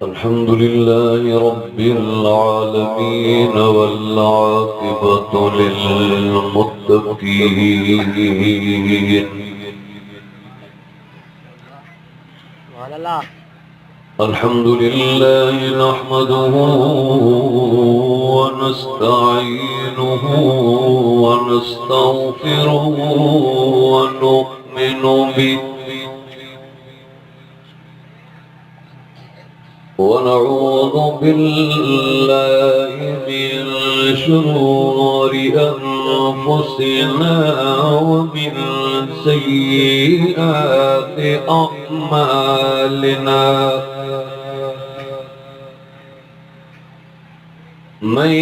الحمد لله رب العالمين والعاقبة للمتقين. الحمد لله نحمده ونستعينه ونستغفره ونؤمن به ونعوذ بالله من شرور أنفسنا ومن سيئات أعمالنا. من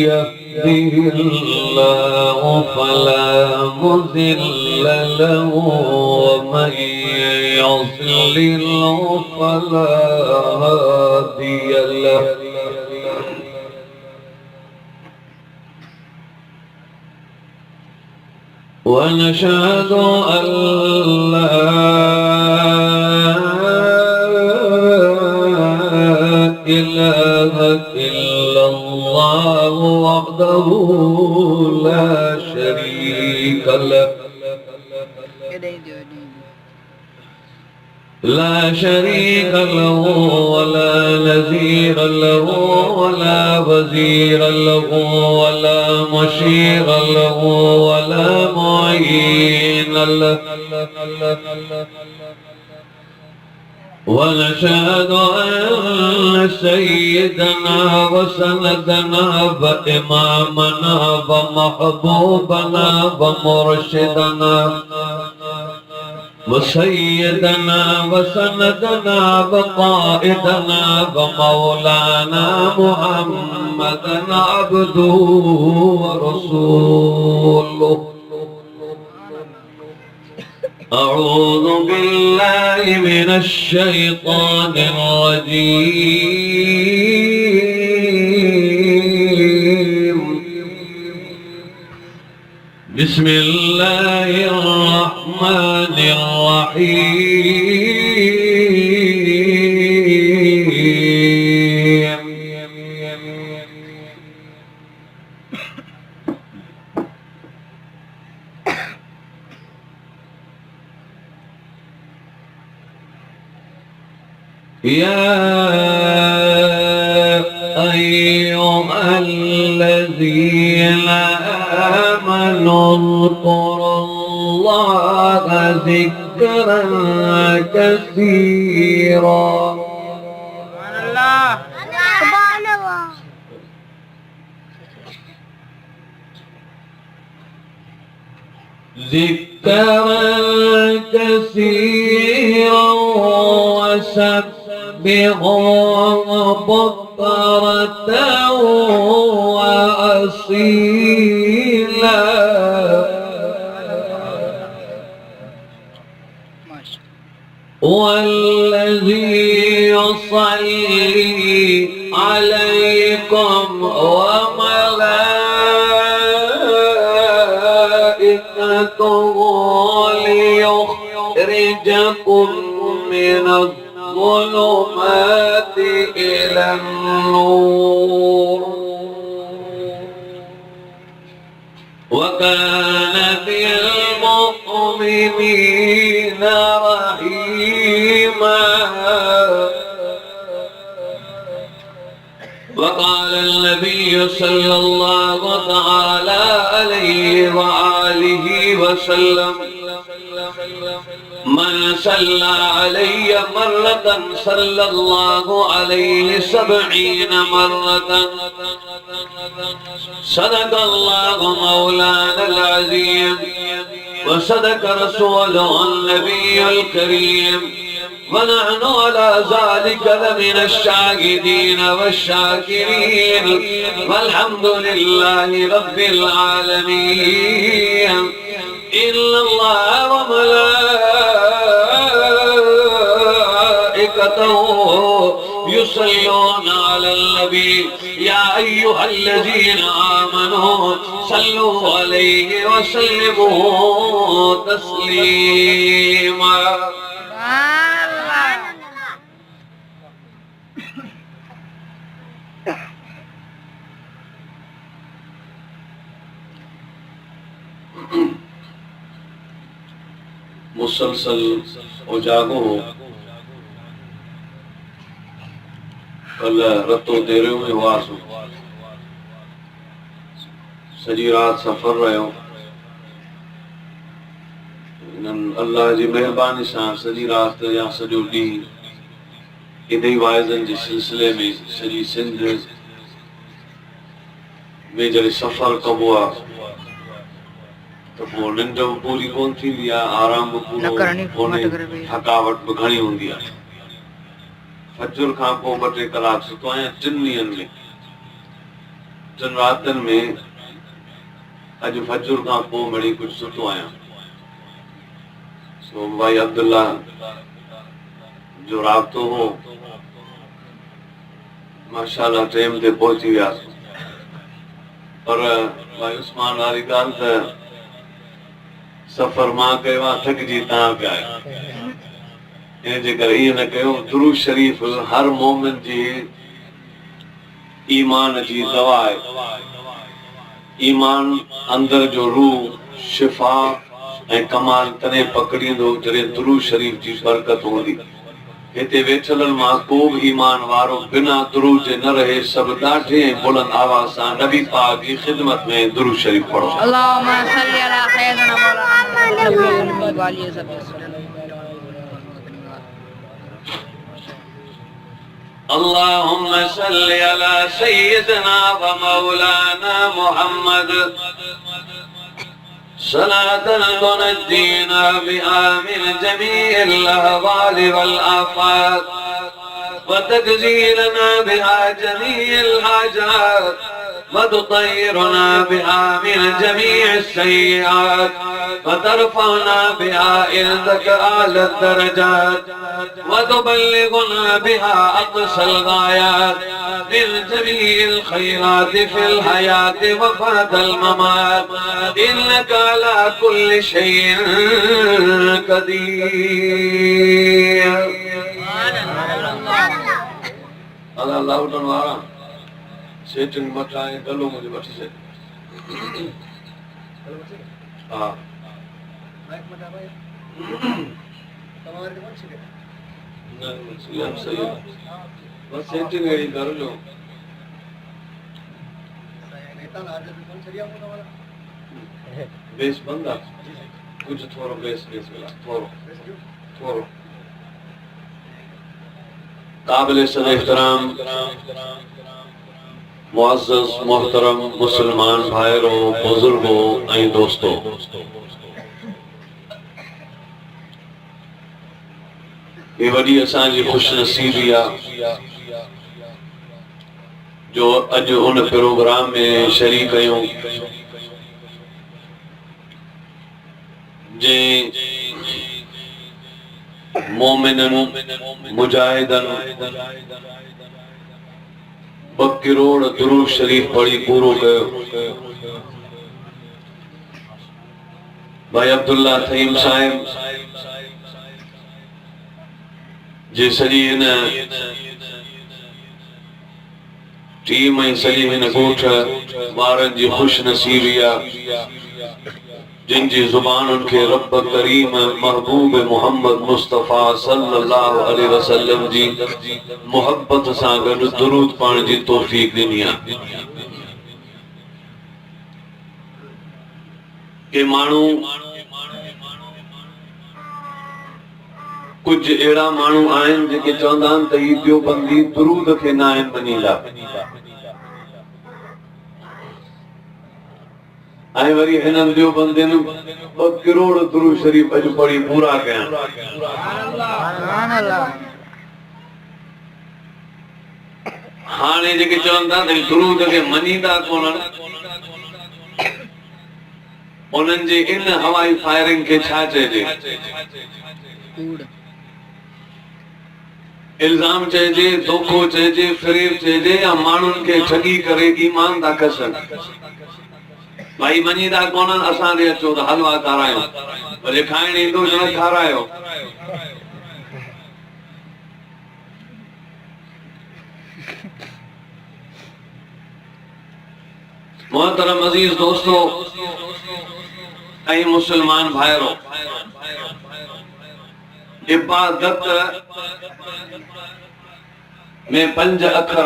يهده الله فلا مضل له ومن يضلل فلا هادي له. ونشهد أن لا إله إلا الله وحده لا شريك له ولا نذير له ولا وزير له ولا مشير له ولا معين له. ونشهد أن سيدنا وسندنا وإمامنا ومحبوبنا ومرشدنا وسيدنا وسندنا وقائدنا ومولانا محمدا عبده ورسوله. أعوذ بالله من الشيطان الرجيم. بسم الله الرحمن الرحيم. يا أيها الذين آمنوا اذكروا الله ذكرا كثيرا. ذكرا كثيرا وسبحوا بكرة وأصيلا. والذي يصلي عليكم وملائكته ليخرجكم من الظلمات إلى النور وكان بالمؤمنين رحيما. وقال النبي صلى الله تعالى عليه وآله وسلم: من صلى علي مرة صلى الله عليه 70 مرة. صدق الله مولانا العظيم وصدق رسوله النبي الكريم. ونحن على ذلك لمن الشاهدين والشاكرين والحمد لله رب العالمين. إن الله وملائكته يصلون على النبي يا أيها الذين آمنوا صلوا عليه وسلموا تسليما. मुसलसल उजागो हो, कल रतो देरे में वास हो, सजी रात सफर रहो, अल्लाह जी मेहरबानी सां सजी रात या सजो ॾींहुं इन्हीं वाइज़नि जे सिलसिले में सजी सिंध में जॾहिं सफ़र कबो आहे तो पोइ निंड बि पूरी कोन थींदी आहे, आराम बि पूरो कोन्हे, थकावट बि घणी हूंदी आहे। फजर खां पोइ 2-3 कलाक सुतो आहियां, 3 ॾींहंनि में 3 रातनि में अॼु फजर खां पोइ मिड़ी कुझु सुतो आहियां। सो भाई अब्दुल्ला जो राब्तो हो, माशाअल्लाह टाइम ते पहुची वियासीं, पर भाई उस्मान वारी ॻाल्हि त सफ़र मां कयो आहे, थकिजी तव्हां पिया आहियो, इन जे करे ईअं न कयो। दुरूद शरीफ़ हर मोमिन जी ईमान जी दवा आहे। ईमान अंदर जो रूह शिफ़ा ऐं कमाल तॾहिं पकड़ींदो जॾहिं दुरूद शरीफ़ जी बरकत हूंदी। हिते वेठलनि मां को बि ईमान वारो बिना दुरूद जे न रहे। सभु ॾाढे बुलंद आवाज़ सां नबी पाक जी ख़िदमत में दुरूद शरीफ़ पढ़ो। अल्लाहुम्मा सल्ली अला सय्यिदना मौलाना वाली अल्लाहुम्मा सल्ली अला सय्यिदना व मौलाना मुहम्मद सलातन तुनज्जीना बिहा मिन जमीइल अहवाल वल आफात व तजजीलना बिहा जमीइल हाजात वतुतय्यिरुना बिहा मिन जमीइस सय्यिआत वतरफअना बिहा इंदक आला दरजात वतुबल्लिगुना बिहा अक़सल गायात मिन जमीइल खैरात फिल हयात व बअदल ममात इन्नक अला कुल्लि शैइन क़दीर। अल्लाह लाउडन वारा सेटिंग मचाए गलो मुझे बची से हां माइक मचा भाई तुम्हारे बच गए ना सही है बस सेटिंग है कर लो नेता ना आज कौन सरिया हो तुम्हारा बेस बंदा कुछ थोड़ा बेस मिला थोड़ा काबिल सद एहतराम मुअज़्ज़ज़ मोहतरम मुसलमान भाइरों बुजुर्गों ऐं दोस्तों, ये वॾी असांजी ख़ुशनसीबी आहे जो अॼु उन प्रोग्राम में शरीक आहियूं जे मोमिननि मुजाहिदनि 2 करोड़ दुरूद शरीफ पढ़ी पूरो कयो। भाई अब्दुल्ला थईम साहिब जे सॼी हिन टीम ऐं सॼी हिन ॻोठ ॿारनि जी ख़ुशनसीबी आहे जिन जी ज़ुबानुनि खे रब करीम महबूब मोहम्मद मुस्तफ़ा सल्लल्लाहु अलैहि वसल्लम जी मोहब्बत सां गॾु दुरूद पढ़ण जी तौफ़ीक़ ॾिनी आहे। के माण्हू कुछ अहिड़ा माण्हू आहिनि जेके चवंदा आहिनि त ही देवबंदी दुरूद खे न आहिनि मञींदा ऐं वरी हिननि देवबंदियुनि 2 करोड़ दुरूद शरीफ अॼु पढ़ी पूरा कया। हाणे जेके चवंदा त दुरूद खे मञींदा कोन्हनि उन्हनि जे इन हवाई फायरिंग खे छा चइजे? इल्ज़ाम चइजे, धोखो चइजे, फ़रेब चइजे या माण्हुनि खे ठगी करे ईमान था कसनि। भाई मञीदा कोन्हनि असां ॾे अचो त हलवा खारायो, भले खाइण ईंदो न खारायो। मोहतरम अज़ीज़ दोस्तों, ऐं मुसलमान भाइरो, इबादत में 5 अखर,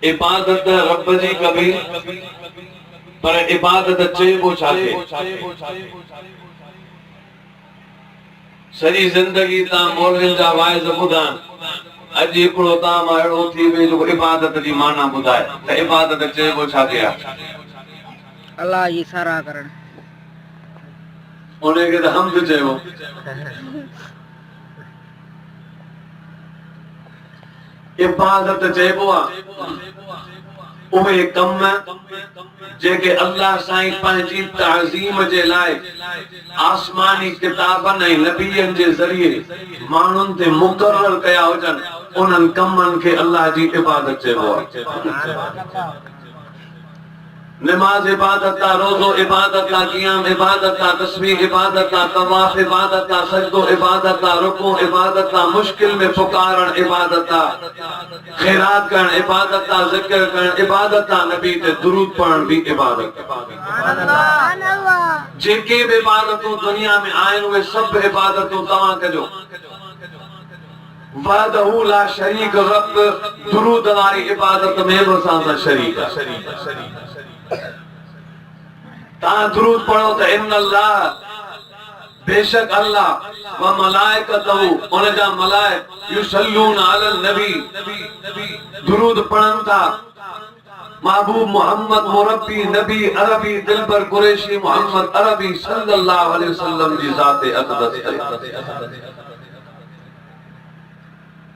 इबादत रब जी कबी, पर इबादत चइबो छाखे? सॼी ज़िंदगी तव्हां मौलवियुनि जा वाइज़ ॿुधां, अॼु हिकिड़ो तव्हां मां अहिड़ो थी वियो जेको इबादत जी माना ॿुधाए, त इबादत चइबो छाखे आहे? अल्लाह जी साराह करण, उनखे त हम्द चइबो। इबादत चइबो आहे उहे कम जेके अल्लाह साईं पंहिंजी ताज़ीम जे लाइ आसमानी किताबनि ऐं नबीअनि जे ज़रिए माण्हुनि ते मुक़रर कया हुजनि, उन्हनि कमनि खे अल्लाह जी इबादत चइबो आहे। नमाज इबादत आहे, रोज़ो इबादत आहे, क़ियाम इबादत आहे, तस्बीह इबादत आहे, तवाफ इबादत आहे, सजदो इबादत आहे, रुकू इबादत आहे, मुश्किल में पुकारण इबादत आहे, खैरात करण इबादत आहे, ज़िक्र करण इबादत आहे, नबी ते दुरूद पढ़ण भी इबादत आहे। जेके भी इबादतूं दुनिया में आहिनि उहे सभु इबादतूं तव्हां कजो। वहदहू ला शरीक रब दुरूद वारी इबादत में बि असां सां शरीक आहे। तव्हां दुरूद पढ़ो त इन्नल्लाह, बेशक अल्लाह, व मलाइकतहू, उन जा मलाइक, युसल्लून अलल नबी, दुरूद पढ़नि था। महबूब मोहम्मद मुरब्बी नबी अरबी दिलबर कुरैशी मोहम्मद अरबी सल्लल्लाहु अलैहि वसल्लम जी ज़ात अक़दस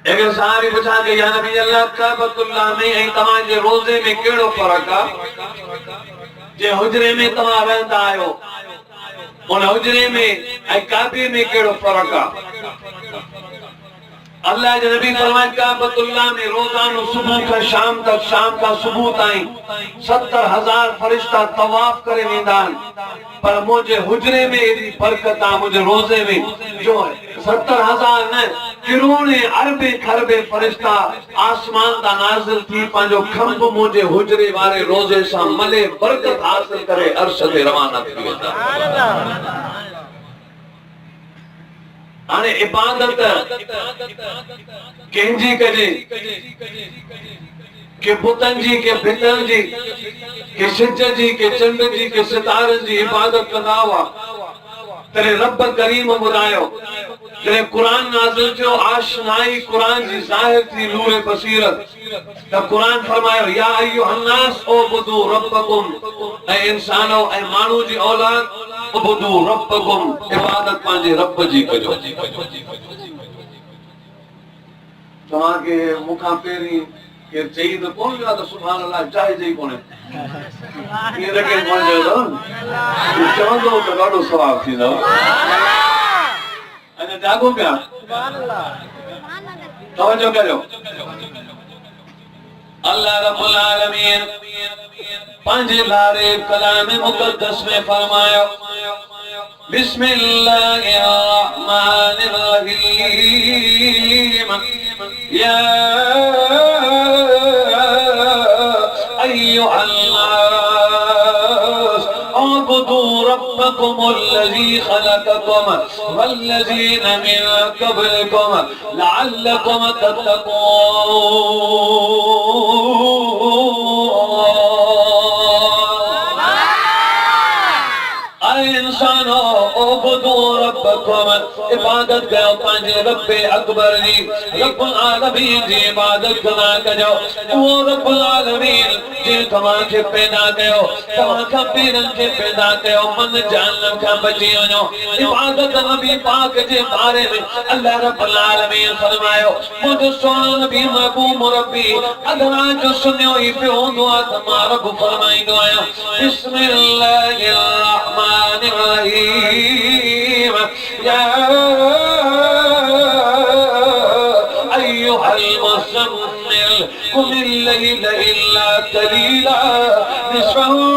ते अगर सारी पूछा के या नबी अल्लाह काबतुल्लाह में ऐं तव्हां जे रोज़े में कहिड़ो फ़र्क़ु आहे? जे हुजरे में तव्हां रहंदा आहियो, उन हुजरे में ऐं काबे में कहिड़ो फ़र्क़ु आहे? अल्लाह जे नबी फरमाए काबतुल्लाह में रोज़ानो सुबह खां शाम तक, शाम खां सुबह ताईं 70,000 फरिश्ता तवाफ करे वेंदा आहिनि, पर मुंहिंजे हुजरे में एॾी बरकत आहे, मुंहिंजे रोज़े में जो 70,000 न किरोड़े अरबे खरबे फरिश्ता आसमान ता नाज़िल थी पंहिंजो खंभ मुंहिंजे हुजरे वारे रोज़े सां मले बरकत हासिल करे अर्श ते रवाना थी वेंदा। हाणे इबादत कंहिंजी कजे? के बुतनि जी, के भितनि जी, के सिज जी, के चंड जी, के सितारनि जी इबादत कंदा हुआ। तेरे रब करीम ॿुधायो, जॾहिं क़ुरान नाज़िल थियो, आशनाई क़ुरान जी ज़ाहिर थी नूर बसीरत, त क़ुरान फरमायो या अय्युहन्नास उबुदू रब्बकुम, ऐं इंसानो ऐं माण्हू जी औलाद उबुदू रब्बकुम, इबादत पंहिंजे रब जी कजो। तव्हांखे मूंखां पहिरीं केरु चई त कोन वियो आहे त सुभाणे अलाह जाइज़ ई कोन्हे, ईअं केरु कोन चयो चवंदो त ॾाढो सवाबु थींदो। अञा जागो पिया, तवजो करियो। अल्लाह रब्बुल आलमीन पंहिंजे लारे कलाम मुक़द्दस में फरमायो, बिस्मिल्लाहिर रहमानिर रहीम, या अय्युहल नास उबुदू रब्बकुमुल्लज़ी खलक़कुम वल्लज़ीन मिन क़ब्लिकुम लअल्लकुम तत्तक़ून। इंसानो उबुदू रब्बकुम, इबादत कयो पंहिंजे रब अकबर जी, रब्बुल आलमीन जी इबादत कंदा कजो। उहो रब्बुल आलमीन जिन तव्हांखे पैदा कयो, तव्हांखां पेरनि खे पैदा कयो, मन जानम खां बची वञो। इबादत नबी पाक जे बारे में अल्लाह रब्बुल आलमीन फरमायो, मुंहिंजो सोनो नबी महबूब मुरब्बी अगर आज जो सुनियो ई पियो हूंदो आहे त मां रब फरमाईंदो आहियां, बिस्मिल्लाहिर रहमानिर रहीम, या अय्युहल मुज़म्मिल कुमिल लैला इल्ला कलीला निस्फहू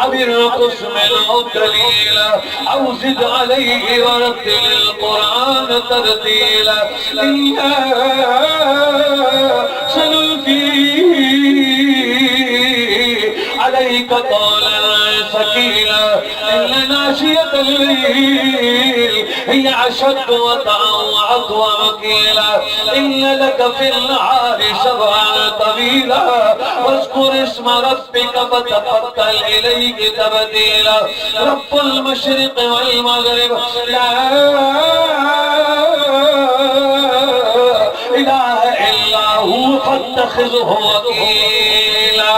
अबिरकुस मिनहु कलीला औ ज़िद अलैहि वरत्तिलिल कुरान तरतीला सनुल्की अलैका कौलन सकीला इन्न नाशियतल लैल हिय अशद्दु वतअन वअक़वा मकीला इन्न लक फिल नहारि सबहन तवीला वज़्कुर इस्म रब्बिका वतबत्तल इलैहि तबदीला रब्बुल मशरिक़ वल मग़रिब ला इलाहा इल्ला हु फत्तखिज़हु वकीला।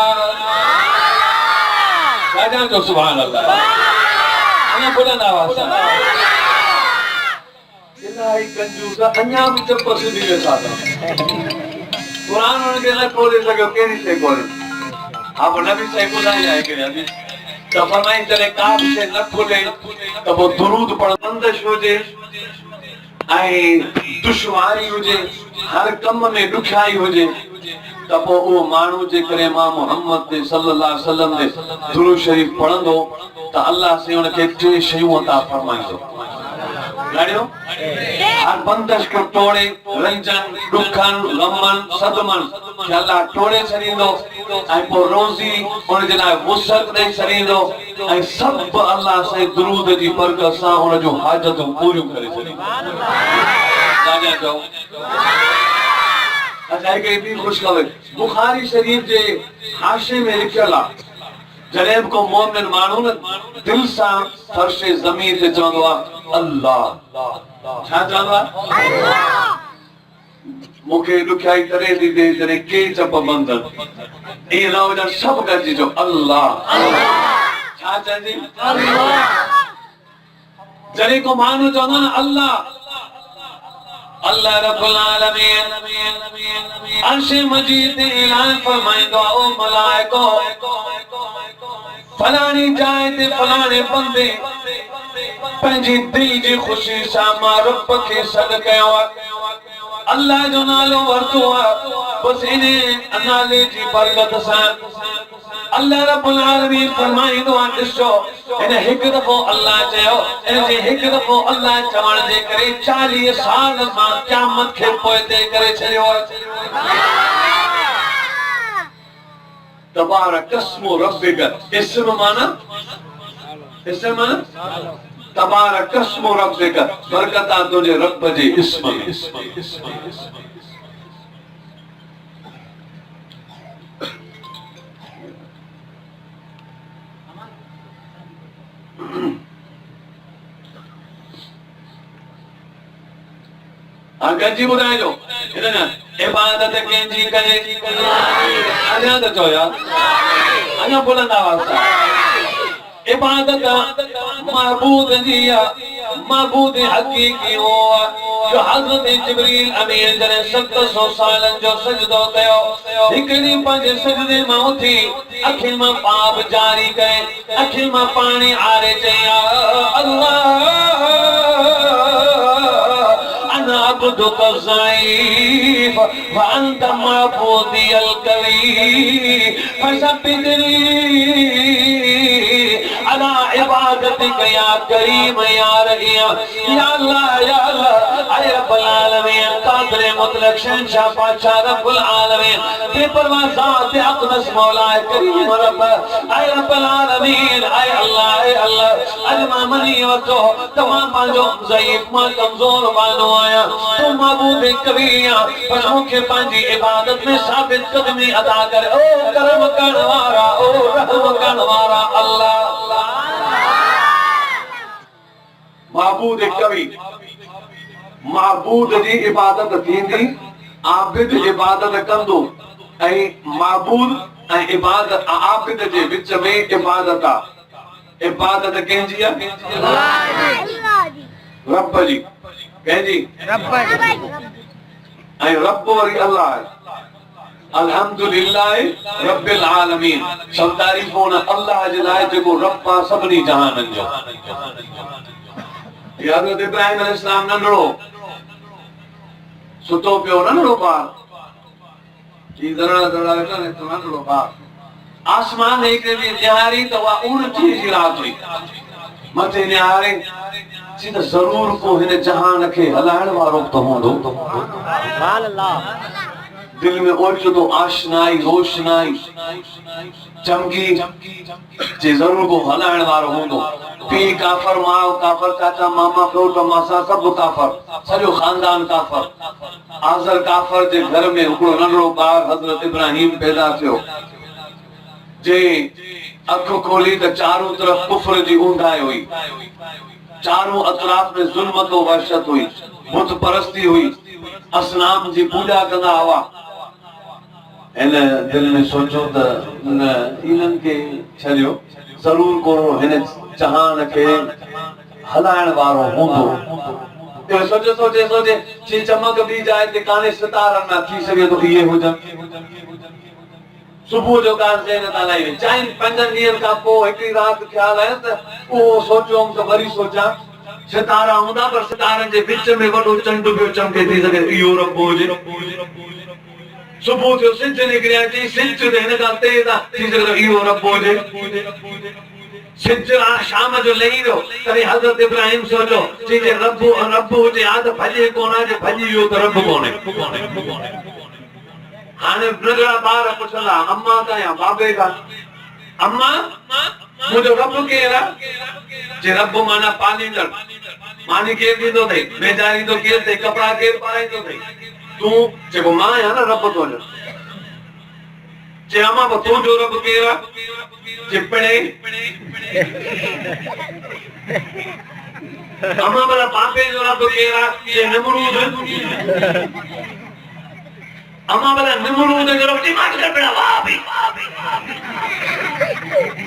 राजा तो सुभान अल्लाह अञा बुलंद आवाज़ सां इलाही कंजूस अञा बि चप सुधी वेठा अथव क़ुरान उनखे न खोले सघियो कहिड़ी शइ खोले आप नबी साईं ॿुधाई आहे कि त फरमाई जॾहिं का बि शइ न खोले त पोइ दुरूद पढ़ बंदिश हुजे ऐं दुश्वारी हुजे हर कम में ॾुखियाई हुजे त पोइ उहो माण्हू जे करे मां मोहम्मद सल्लल्लाहु अलैहि वसल्लम जे दुरूद शरीफ़ पढ़ंदो त अल्लाह से उनखे टे शयूं अता फरमाईंदो। ॻाढ़ियो हर बंदिश को तोड़े रंजन दुखन गमन सदमन के अल्लाह तोड़े छॾींदो ऐं पोइ रोज़ी उन जे लाइ वुसअत ॾेई छॾींदो ऐं सभु अल्लाह से दुरूद जी बरकत सां उन जूं हाजतूं पूरियूं करे छॾींदो। अच्छा हिकु ॿी ख़ुशख़बरी बुखारी शरीफ़ जे हाशिए में लिखियल आहे जॾहिं बि को मोमिन माण्हू न दिल सां फर्शे ज़मीन ते चवंदो आहे अल्लाह छा चवंदो आहे मूंखे ॾुखियाई तॾहिं थी थिए जॾहिं के चप बंदि ईअं न हुजनि सभु गॾिजिजो अल्लाह छा चइजे जॾहिं को माण्हू चवंदो न अल्लाह अल्लाह रब्बुल आलमीन अर्श मजीद ते ऐलान फरमाईंदो आहे ओ मलाइको फलाणी जाइ ते फलाणे बंदे पंहिंजी दिल जी ख़ुशी सां मां रब खे सॾु कयो आहे अल्लाह जो नालो वरितो आहे बसि इन नाले जी बरकत सां अल्लाह रब्बुल आलमीन फरमाईंदो आहे ॾिसो इन हिकु दफ़ो अल्लाह चयो इन जे हिकु दफ़ो अल्लाह चवण जे करे 40 साल मां क़यामत खे पोइते करे छॾियो तबारक अस्मु रब्बिका इस्म माना तबारक अस्मु रब्बिका बरकत आहे तुंहिंजे रब जे इस्म में गंजी ॿुधाइजो इबादत कंहिंजी कजे अञा त चओ यार अञा बुलंद आवाज़ सां इबादत महबूद जी आहे महबूद हक़ीक़ी हो जो हज़रत जिब्रील अमीन जॾहिं 700 सालनि जो सजदो कयो हिकु ॾींहुं पंहिंजे सजदे मां उथी अखियुनि मां पाप जारी करे अखियुनि मां पाणी आरे चई अल्लाह عبدك الضعيف وأنت معبودي القوي فثبتني على عبادتك يا كريم يا رحيم يا الله يا الله أي رب العالمين قادر مطلق شهنشاه بادشاہ رب العالمين बेपरवाह ज़ात अक़दस मौला करीम रब अय रब العالمين अय अल्लाह अज मां मनी वठो तमाम पंहिंजो ज़ईफ़ मां कमज़ोर बानो आहियां तू महबूब कवी आहियां पर मूंखे पंहिंजी इबादत में साबित क़दमी अदा कर ओ करम करण वारा ओ रहम करण वारा अल्लाह महबूब कवी महबूब जी इबादत थींदी आबिद इबादत कंदो ऐं महबूब ऐं इबादत आबिद जे विच में इबादत आहे इबादत कंहिंजी आहे रब जी कंहिंजी ऐं रब वरी अल्लाह आहे अल्हम्दुलिल्लाह रब्बिल आलमीन सब तारीफ़ूं अल्लाह जे लाइ जेको रब आहे सभिनी जहाननि जो हज़रत इब्राहिम अलैहिस्सलाम नंढड़ो सुतो पियो नंढड़ो ॿार नंढड़ो ॿार आसमान हिकिड़े ॾींहुं निहारी त उहा 29 जी रात हुई मथे निहारे सीधा जरूर को हिन जहान के हलाइण वारो तो होंदो। सुभान अल्लाह। दिल में ओचतो आशनाई रोशनाई चमकी जे जरूर को हलाइण वारो होंदो। पी काफर, मां काफर, चाचा मामा फ्रोट मासा सब काफर, सजो खानदान काफर। आज़र काफर जे घर में हिकिड़ो नंढड़ो ॿार हज़रत इब्राहिम पैदा थियो, जे अख खोली त चारों तरफ कुफ्र जी ऊंधाई हुई, चारों अतराफ में ज़ुल्मत व वहशत हुई, बुत परस्ती हुई, असनाम जी पूजा कंदा हुआ। इन दिल में सोचो त इन्हनि खे छॾियो, ज़रूर को हिन जहान खे हलाइण वारो हूंदो। सोचे सोचे सोचे जी चमक बि जाए ते काने सितारनि में थी सघे तो इहे हुजनि। सुबुह जो कार से न तालाई चाहे 5 ॾींहंनि खां पोइ हिकिड़ी राति ख़्याल आयो त उहो सोचियो त वरी सोचां सितारा हूंदा, पर सितारनि जे विच में वॾो चंड पियो चमके, थी सघे इहो रब हुजे। सुबुह जो सिज निकिरिया, चई सिज ते हिन खां तेज आहे, थी सघे इहो रब हुजे। सिज शाम जो लही वियो, तॾहिं हज़रत इब्राहिम सोचो चई जे रब हुजे हा त भॼे कोन, जे भॼी वियो त रब कोन्हे। हाणे नंढड़ा ॿार पुछंदा अम्मा का या बाबे का, अम्मा मुंहिंजो रब केरु आहे? जे रब माना पालींदड़, मानी केरु ॾींदो अथई, बेजारींदो केरु अथई, कपिड़ा केरु पाराईंदो अथई? तूं जेको मां आहियां न रब तुंहिंजो। जे अम्मा तुंहिंजो रब केरु आहे? जे पिणे अम्मा भला बाबे जो रब केरु आहे? जे नमरूद। अम्मा भला नमरूद जो रब दिमाग़ कर पिया वाह भाई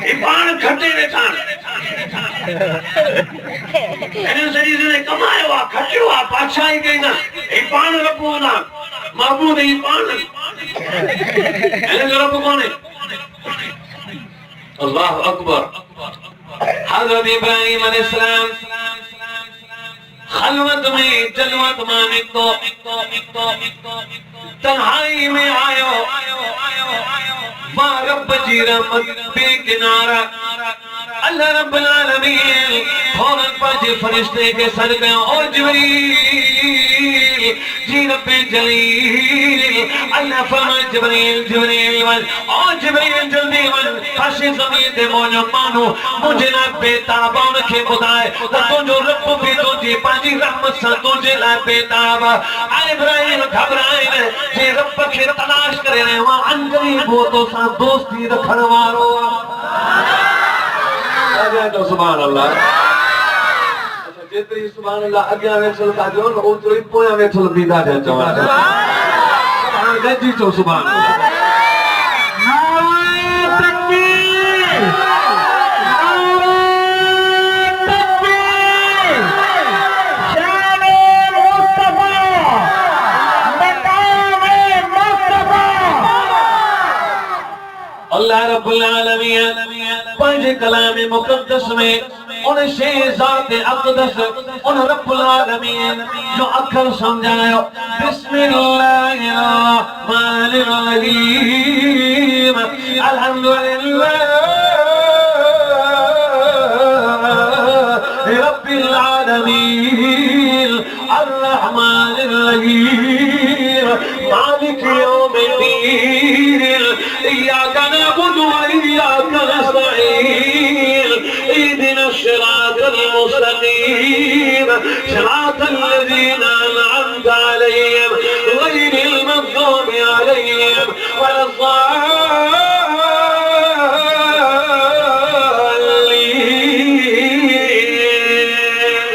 ये पान खटे वेठा इन सॼी ज़िंदगी कमायो आहे, खटियो आहे, बादशाही कई न, हे पान रब ना महबूद ही पान इन जो रब कोन्हे। अल्लाह अकबर। हज़रत इब्राहिम अलैहिस्सलाम खलवत में जलवत माने तो तन्हाई में आयो, मां रब जी रहमत बेकिनारा। अल्लाह रब्बुल आलमीन फौरन पंहिंजे फरिश्ते खे सॾ कयो, ओ जिब्रील जी रब्बे जलील। अल्लाह फरमाए जिब्रील जिब्रील वञ, ओ जिब्रील जल्दी वञ, फर्श ज़मीन ते मौजूदु माण्हू मुंहिंजे लाइ बेताब आहे, उनखे ॿुधाए त तुंहिंजो रब बि तुंहिंजी पंहिंजी रहमत सां तुंहिंजे लाइ बेताब आहे। इब्राहिम घबराए न, जे रब खे तलाश करे रहियो आहे, अनकरीब उहो तोसां दोस्ती रखण वारो आहे। सुभान अल्लाह। अच्छा जेतिरी सुभान अल्लाह अॻियां वेठल था चओ न, ओतिरो ई पोयां वेठल बि था चवनि। हाणे गॾिजी चओ सुभान अल्लाह। अल्लाह रब्बुल आलमीन पंहिंजे कलाम मुक़द्दस में उन शे ज़ात अक़दस उन रब्बुल आलमीन जो अखर समझायो, बिस्मिल्लाहिर रहमानिर रहीम, अल्हम्दुलिल्लाह रब्बिल आलमीन, अर्रहमानिर रहीम, मालिक यौमिद्दीन, इय्याका नअबुदु व इय्याका नस्तईन, इहदिना सिरातल मुस्तकीम, सिरातल लज़ीना अनअमता अलैहिम, गैरिल मग़्दूबि अलैहिम वलद्दाल्लीन।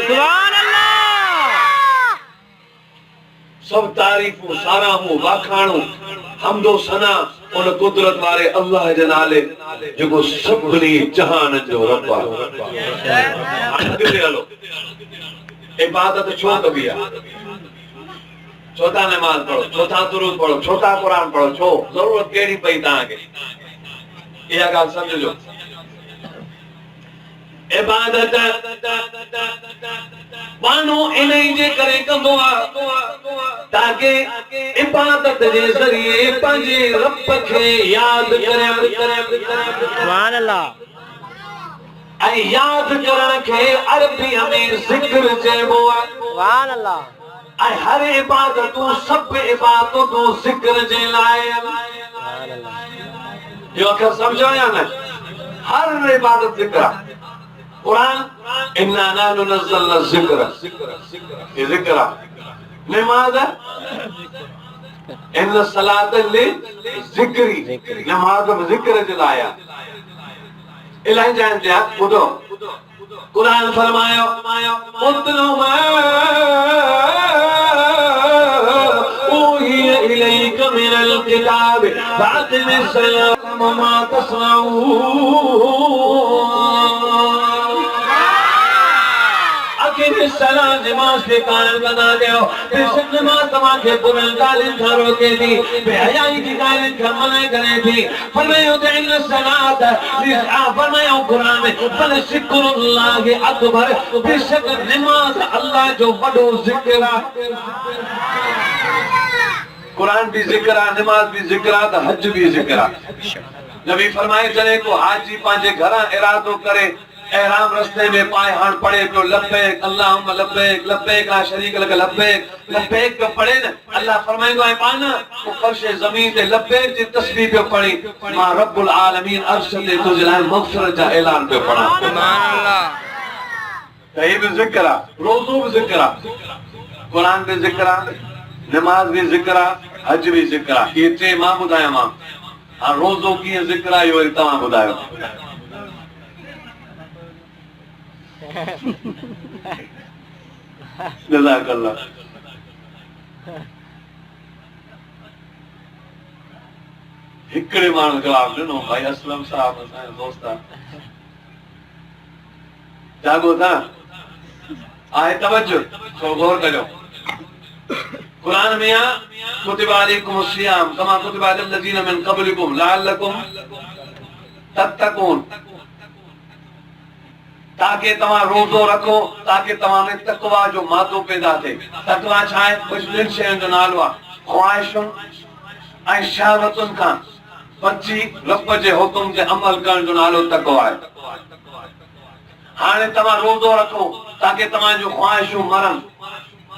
सुभान अल्लाह। सब तारीफ़ूं साराहूं वाखाणूं हमदो सना उन कुदरत वारे अल्लाह जे नाले जेको सभिनी जहान जो रब आहे। हलो इबादत छो कबी आहे? छो था नमाज़ पढ़ो, छो था दुरूद पढ़ो, छो था कुरान पढ़ो, छो ज़रूरत कहिड़ी पई तव्हांखे? इहा ॻाल्हि सम्झो। इबादत माण्हू इन्ही जे करे कंदो आहे ताकि इबादत जे ज़रिए पंहिंजे रब खे यादि करे। सुभान अल्लाह। ऐं याद करण के अरबी में जिक्र चइबो आहे। सुभान अल्लाह। ऐं हर इबादतूं सब इबादतूं जिक्र जे लाइ सुभान अल्लाह। इहो अखर सम्झो या न? हर इबादत जिक्र आहे। कुरान इन्ना नहनु नज़्ज़लना ज़िक्र, ये जिक्र आहे। नमाज़ इन सलात लिज़िक्री, नमाज़ बि जिक्र जे लाइ आहे। इलाही जगह ते आहे। ॿुधो कुरान फरमायो उतलु मा ऊहिय इलैक मिनल किताब फातिमिस सलात मा तस्माऊन। नमाज के कायल बना दियो। बेशक नमाज तव्हांखे बुरनि ॻाल्हियुनि खां रोके थी, बेहयाई जी ॻाल्हियुनि खां मना करे थी। फरमायो त इन सलात फरमायो क़ुरान में बल ज़िक्रुल्लाहि अकबर, बेशक नमाज अल्लाह जो वॾो ज़िक्र आहे। कुरान भी ज़िक्र आहे, नमाज भी ज़िक्र आहे, त हज भी ज़िक्र आहे। नबी फरमाए जॾहिं को हाजी पंहिंजे घरां इरादो करे एहराम रस्ते में पाए हाण पढ़े पियो लब्बैक अल्लाहुम्मा लब्बैक लब्बैक ला शरीक लक लब्बैक लब्बैक पियो पढ़े न, अल्लाह फरमाईंदो आहे पाण वो फर्श ज़मीन ते लब्बैक जी तस्बीह पियो पढ़ी, मां रब्बुल आलमीन अर्श ते तुझे लाइ मग़फ़िरत जा ऐलान पियो पढ़ा। सुभान अल्लाह। त ही भी ज़िक्र आहे, रोज़ो भी ज़िक्र आहे, कुरान भी ज़िक्र आहे, नमाज भी ज़िक्र आहे, हज भी ज़िक्र आहे। ये टे मां ॿुधायां मां। हाणे रोज़ो कीअं ज़िक्र आहे इहो वरी तव्हां ॿुधायो। जज़ाकल्लाह। हिकिड़े माण्हू जवाब ॾिनो, भाई असलम साहब असांजो दोस्त आहे। जागो था आहे तवज्जो, थोरो गौर कजो। कुरान में आहे कुतिबा अलैकुमुस सियाम कमा कुतिबा अलल लज़ीना मिन क़ब्लिकुम लअल्लकुम तत्तकून, ताकि तव्हां रोज़ो रखो, ताकि तव्हां में तक़वा जो मादो पैदा थिए। तक़वा छा आहे? कुझु ॿिनि शयुनि जो नालो आहे, ख़्वाहिशुनि ऐं शहवतुनि खां बची रब जे हुकुम ते अमल करण जो नालो तक़वा आहे। हाणे तव्हां रोज़ो रखो ताकि तव्हांजूं ख़्वाहिशूं मरनि,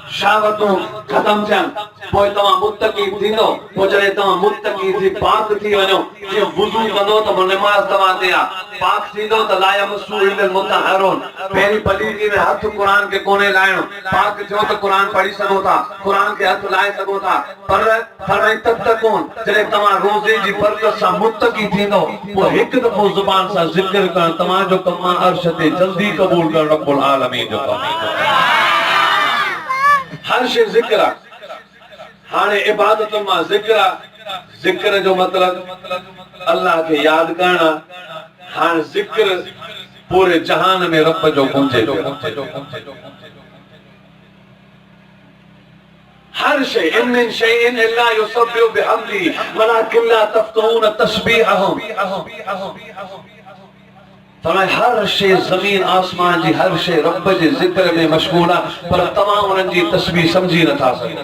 शहवतूं ख़तम थियनि, पोइ तव्हां मुत्तक़ी थींदो। पोइ जॾहिं तव्हां मुत्तक़ी थी पाक थी वञो, जीअं वुज़ू कंदो त नमाज़ तव्हां ते आहे, पाक थींदो त ला यमस्सु इल्लल मुतहहरून, पहिरीं पलीती में हथ क़ुरान खे कोन्हे लाइणो। पाक थियो त क़ुरान पढ़ी सघो था, क़ुरान खे हथ लाए सघो था। पर फरमाई तत्तकून, जॾहिं तव्हां रोज़े जी बरकत सां मुत्तक़ी थींदो, पोइ हिकु दफ़ो ज़ुबान सां ज़िक्र करणु तव्हांजो कमु आहे, अर्श ते जल्दी क़बूल करणु रब्बुल आलमीन जो कमु आहे। हर शइ ज़िक्र आहे। हाणे इबादतुनि मां ज़िक्र आहे। ज़िक्र जो मतिलबु अल्लाह खे यादि करणु आहे। हाणे ज़िक्र पूरे जहान में रब जो गूंजे पियो। हर शइ इन मिन शैइन इल्ला युसब्बिहु बिहम्दिही वलाकिन ला तफ़क़हून तस्बीहहुम। फरमाए हर शइ ज़मीन आसमान जी हर शइ रब जे ज़िक्र में मशगूल आहे, पर तव्हां उन्हनि जी तस्बीह समझी नथा सघो।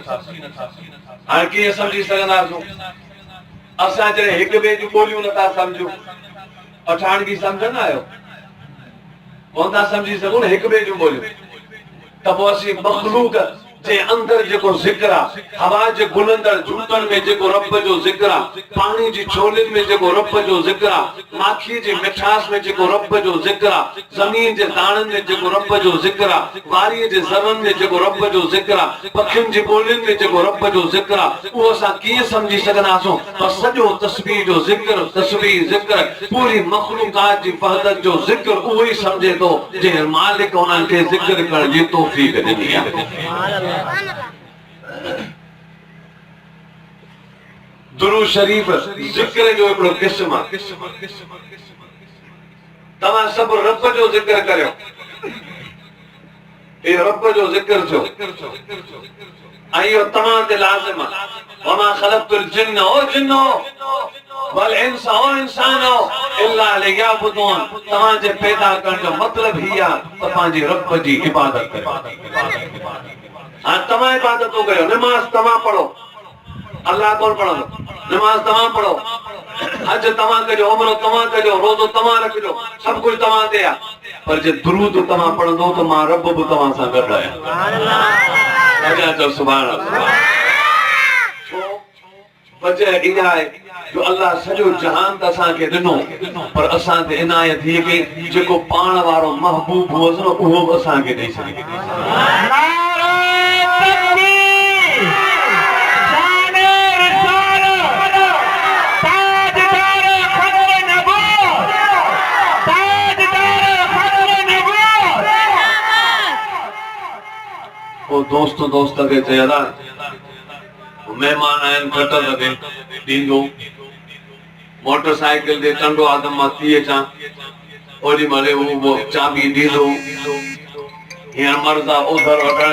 हाणे कीअं समझी सघंदासीं? असां जॾहिं हिक ॿिए जूं ॿोलियूं नथा सम्झूं, पठाणगी सम्झंदा आहियो? कोन था समझी सघूं न हिक ॿिए जूं ॿोलियूं, त पोइ असीं मख़लूक जे अंदर जेको ज़िक्र आहे, हवा जे गुलंदड़ झूटनि में जेको रब जो ज़िक्र आहे, पाणी जी छोलियुनि में जेको रब जो ज़िक्र आहे, माखी जी मिठास में जेको रब जो ज़िक्र आहे, ज़मीन जे दाणनि में जेको रब जो ज़िक्र आहे, वारीअ जे ज़रनि में जेको रब जो ज़िक्र आहे, पखियुनि जी ॿोलियुनि में जेको रब जो ज़िक्र आहे, उहो असां कीअं समझी सघंदासीं? बसि सॼो तस्बीह जो ज़िक्र, तस्बीह ज़िक्र, पूरी मख़लूक़ात जी वहदत जो ज़िक्र उहो ई समझे थो जंहिं मालिक उन्हनि खे ज़िक्र करण जी तौफ़ीक़ ॾिनी आहे। दुरूद शरीफ ज़िक्र जो हिकिड़ो क़िस्म आहे। तव्हां सभु रब जो ज़िक्र करियो, इहो रब जो ज़िक्र थियो ऐं इहो तव्हां ते लाज़िम आहे। वमा ख़लक़तुल जिन्न ओ जिन्नो वल इंस ओ इंसानो इल्ला लियअबुदून। तव्हां जे पैदा करण जो मतिलबु ही आहे त पंहिंजे रब जी इबादत करियो। हाँ तव्हां इबादतूं करियो, नमाज़ तव्हां पढ़ो, अल्लाह कोन पढ़ंदो। नमाज़ तव्हां पढ़ो, हज तव्हां कजो, उमरो तव्हां कजो, रोज़ो तव्हां रखजो, सभु कुझु तव्हां ते आहे। पर जे दुरूद तव्हां पढ़ंदो त मां रब बि तव्हां सां गॾु आहियां। अॻियां चओ सुभाणे अल्लाह। वजह इहा आहे जो अल्लाह सॼो जहान त असांखे ॾिनो पर असां ते इनायत हीअ कई जेको पाण वारो महबूब हुअसि न उहो बि असांखे ॾेई छॾी। दोस्त दोस्त के चयदा मेहमान आहिनि घटि लॻे ॾींदो मोटरसाइकिल ते टंडो आदम मां थी अचां ओॾी महिल उहो चाबी ॾींदो हींअर मर्द आहे उधर वठण